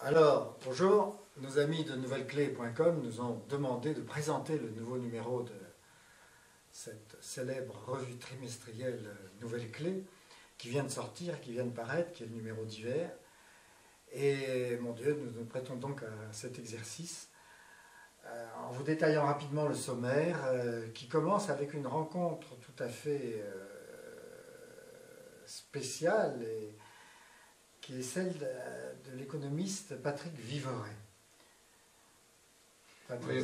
Alors, bonjour, nos amis de nouvellesclés.com nous ont demandé de présenter le nouveau numéro de cette célèbre revue trimestrielle Nouvelles Clés, qui vient de sortir, qui vient de paraître, qui est le numéro d'hiver. Et mon Dieu, nous nous prêtons donc à cet exercice en vous détaillant rapidement le sommaire, qui commence avec une rencontre tout à fait spéciale, et qui est celle de l'économiste Patrick Viveret. Oui,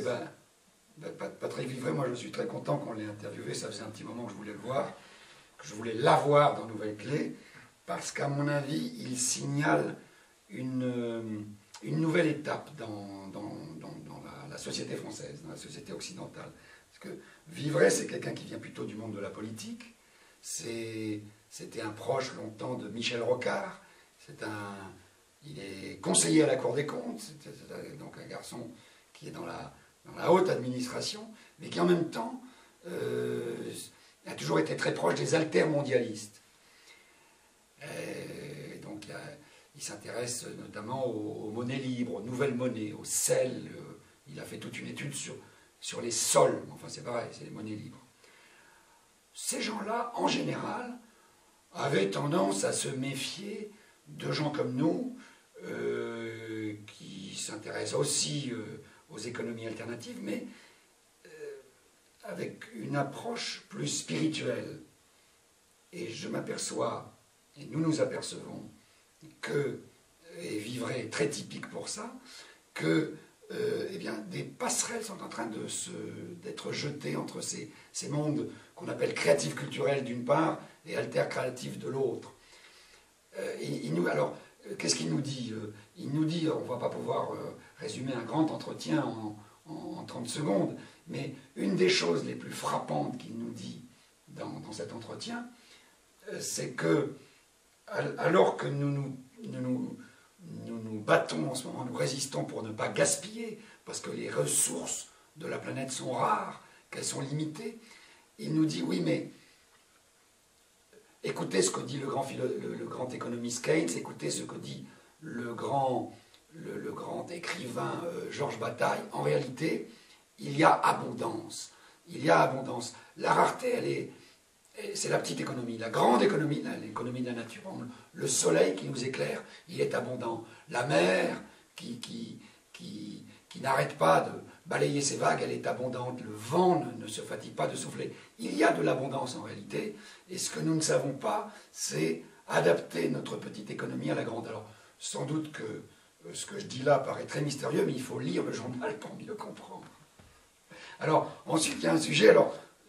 Patrick Viveret, moi je suis très content qu'on l'ait interviewé, ça faisait un petit moment que je voulais le voir, que je voulais l'avoir dans Nouvelles Clés, parce qu'à mon avis, il signale une nouvelle étape dans la société française, dans la société occidentale. Parce que Viveret, c'est quelqu'un qui vient plutôt du monde de la politique, c'était un proche longtemps de Michel Rocard, il est conseiller à la Cour des comptes, donc un garçon qui est dans la haute administration, mais qui en même temps a toujours été très proche des altermondialistes. Donc il s'intéresse notamment aux monnaies libres, aux nouvelles monnaies, au sel. Il a fait toute une étude sur les sols, enfin c'est pareil, c'est les monnaies libres. Ces gens-là, en général, avaient tendance à se méfier de gens comme nous, qui s'intéressent aussi aux économies alternatives, mais avec une approche plus spirituelle. Et je m'aperçois, et nous nous apercevons, que, et Viveret est très typique pour ça, que eh bien, des passerelles sont en train d'être jetées entre ces mondes qu'on appelle créatifs culturels d'une part et alter-créatifs de l'autre. Alors, qu'est-ce qu'il nous dit? Il nous dit, on ne va pas pouvoir résumer un grand entretien en 30 secondes, mais une des choses les plus frappantes qu'il nous dit dans cet entretien, c'est que, alors que nous nous battons en ce moment, nous résistons pour ne pas gaspiller, parce que les ressources de la planète sont rares, qu'elles sont limitées, il nous dit, oui, mais écoutez ce que dit le grand économiste Keynes, écoutez ce que dit le grand écrivain Georges Bataille. En réalité, il y a abondance. Il y a abondance. La rareté, c'est la petite économie. La grande économie, l'économie de la nature, le soleil qui nous éclaire, il est abondant. La mer qui n'arrête pas de balayer ses vagues, elle est abondante. Le vent ne se fatigue pas de souffler. Il y a de l'abondance en réalité. Et ce que nous ne savons pas, c'est adapter notre petite économie à la grande. Alors, sans doute que ce que je dis là paraît très mystérieux, mais il faut lire le journal pour mieux comprendre. Alors, ensuite, il y a un sujet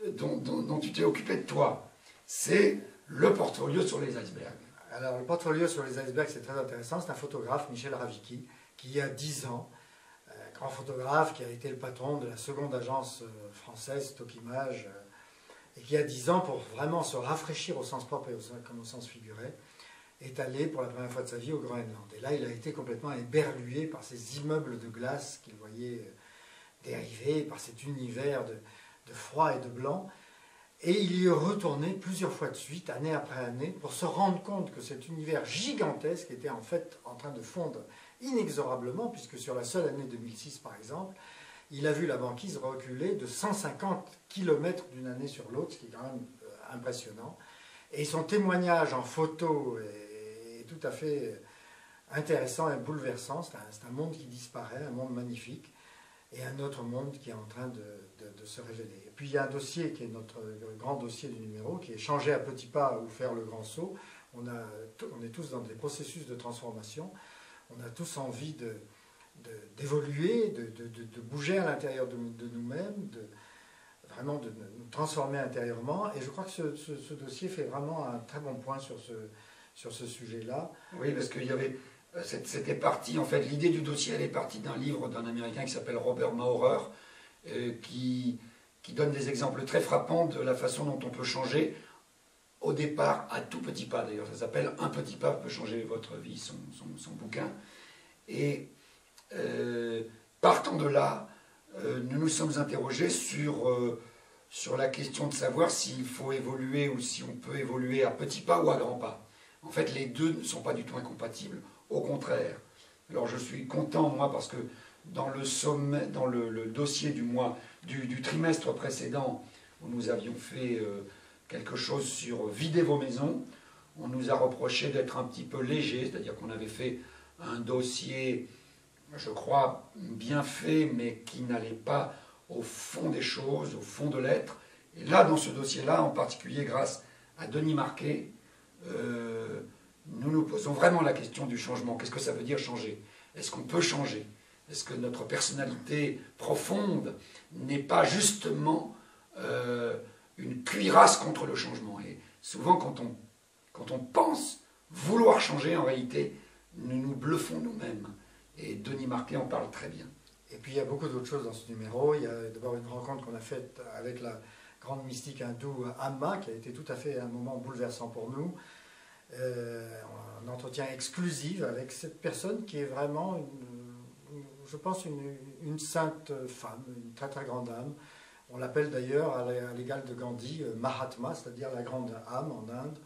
dont tu t'es occupé de toi. C'est le portfolio sur les icebergs. Alors, le portfolio sur les icebergs, c'est très intéressant. C'est un photographe, Michel Ravicki, qui il y a 10 ans, grand photographe qui a été le patron de la seconde agence française, Stockimage, et qui a 10 ans, pour vraiment se rafraîchir au sens propre et comme au sens figuré, est allé pour la première fois de sa vie au Groenland. Et là, il a été complètement éberlué par ces immeubles de glace qu'il voyait dériver, par cet univers de froid et de blanc. Et il y est retourné plusieurs fois de suite, année après année, pour se rendre compte que cet univers gigantesque était en fait en train de fondre inexorablement, puisque sur la seule année 2006, par exemple, il a vu la banquise reculer de 150 km d'une année sur l'autre, ce qui est quand même impressionnant. Et son témoignage en photo est tout à fait intéressant et bouleversant. C'est un monde qui disparaît, un monde magnifique, et un autre monde qui est en train de se révéler. Et puis il y a un dossier qui est notre grand dossier du numéro, qui est changer à petits pas ou faire le grand saut. On est tous dans des processus de transformation. On a tous envie d'évoluer, de bouger à l'intérieur de nous-mêmes, vraiment de nous transformer intérieurement. Et je crois que ce dossier fait vraiment un très bon point sur ce sujet-là. Oui, parce qu'il y avait... C'était parti, en fait, l'idée du dossier, elle est partie d'un livre d'un Américain qui s'appelle Robert Maurer, qui donne des exemples très frappants de la façon dont on peut changer au départ, à tout petit pas d'ailleurs. Ça s'appelle « Un petit pas peut changer votre vie », son bouquin. Et partant de là, nous nous sommes interrogés sur la question de savoir s'il faut évoluer ou si on peut évoluer à petits pas ou à grands pas. En fait, les deux ne sont pas du tout incompatibles. Au contraire, Alors je suis content, moi, parce que dans le dossier du trimestre précédent, où nous avions fait quelque chose sur vider vos maisons, on nous a reproché d'être un petit peu léger, c'est-à-dire qu'on avait fait un dossier, je crois, bien fait, mais qui n'allait pas au fond des choses, au fond de l'être. Et là, dans ce dossier-là, en particulier grâce à Denis Marquet, nous nous posons vraiment la question du changement. Qu'est-ce que ça veut dire changer? Est-ce qu'on peut changer? Est-ce que notre personnalité profonde n'est pas justement une cuirasse contre le changement? Et souvent, quand on pense vouloir changer, en réalité, nous nous bluffons nous-mêmes. Et Denis Marquet en parle très bien. Et puis il y a beaucoup d'autres choses dans ce numéro. Il y a d'abord une rencontre qu'on a faite avec la grande mystique hindoue Amma, qui a été tout à fait un moment bouleversant pour nous. Un entretien exclusif avec cette personne qui est vraiment, je pense, une sainte femme, une très très grande âme. On l'appelle d'ailleurs, à l'égal de Gandhi, Mahatma, c'est-à-dire la grande âme en Inde.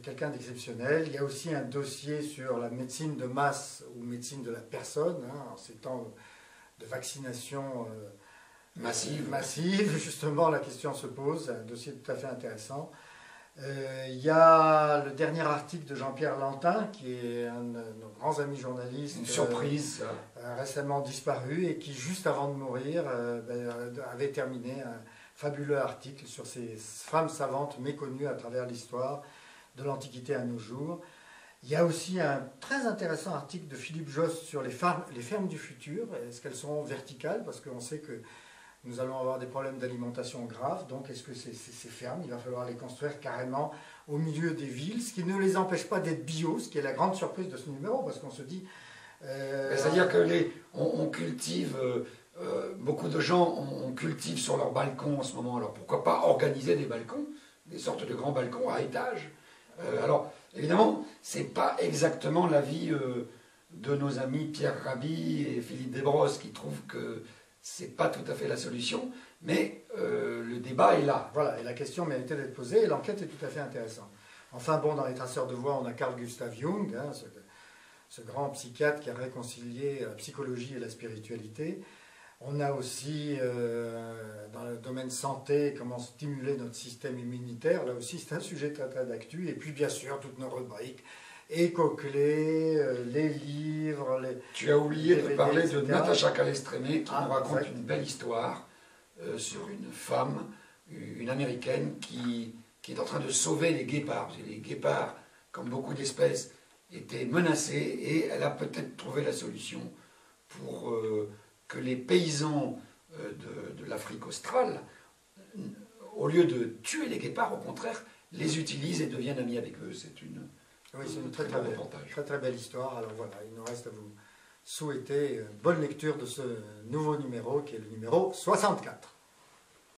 Quelqu'un d'exceptionnel. Il y a aussi un dossier sur la médecine de masse ou médecine de la personne, hein, en ces temps de vaccination massive. Justement, la question se pose, un dossier tout à fait intéressant. Il y a le dernier article de Jean-Pierre Lantin, qui est un de nos grands amis journalistes. Une surprise. Récemment disparu et qui, juste avant de mourir, avait terminé un fabuleux article sur ces femmes savantes méconnues à travers l'histoire de l'Antiquité à nos jours. Il y a aussi un très intéressant article de Philippe Josse sur les fermes du futur. Est-ce qu'elles seront verticales? Parce qu'on sait que nous allons avoir des problèmes d'alimentation graves. Donc est-ce que ces fermes, il va falloir les construire carrément au milieu des villes, ce qui ne les empêche pas d'être bio, ce qui est la grande surprise de ce numéro, parce qu'on se dit... C'est-à-dire que on cultive... beaucoup de gens, on cultive sur leur balcon en ce moment. Alors pourquoi pas organiser des balcons, des sortes de grands balcons à étages? Alors, évidemment, ce n'est pas exactement l'avis de nos amis Pierre Rabhi et Philippe Desbrosses qui trouvent que ce n'est pas tout à fait la solution, mais le débat est là. Voilà, et la question méritait d'être posée, et l'enquête est tout à fait intéressante. Enfin, bon, dans les traceurs de voix, on a Carl Gustav Jung, hein, ce grand psychiatre qui a réconcilié la psychologie et la spiritualité. On a aussi, dans le domaine santé, comment stimuler notre système immunitaire. Là aussi, c'est un sujet très très d'actu. Et puis, bien sûr, toutes nos rubriques, éco-clés, les livres... Tu as oublié de parler etc. de Natacha Calestrémé, qui nous raconte exact. une belle histoire sur une femme, une américaine, qui est en train de sauver les guépards. Parce que les guépards, comme beaucoup d'espèces, étaient menacés, et elle a peut-être trouvé la solution pour... que les paysans de l'Afrique australe, au lieu de tuer les guépards, au contraire, les utilisent et deviennent amis avec eux. C'est une très très belle histoire. Alors voilà, il nous reste à vous souhaiter bonne lecture de ce nouveau numéro, qui est le numéro 64.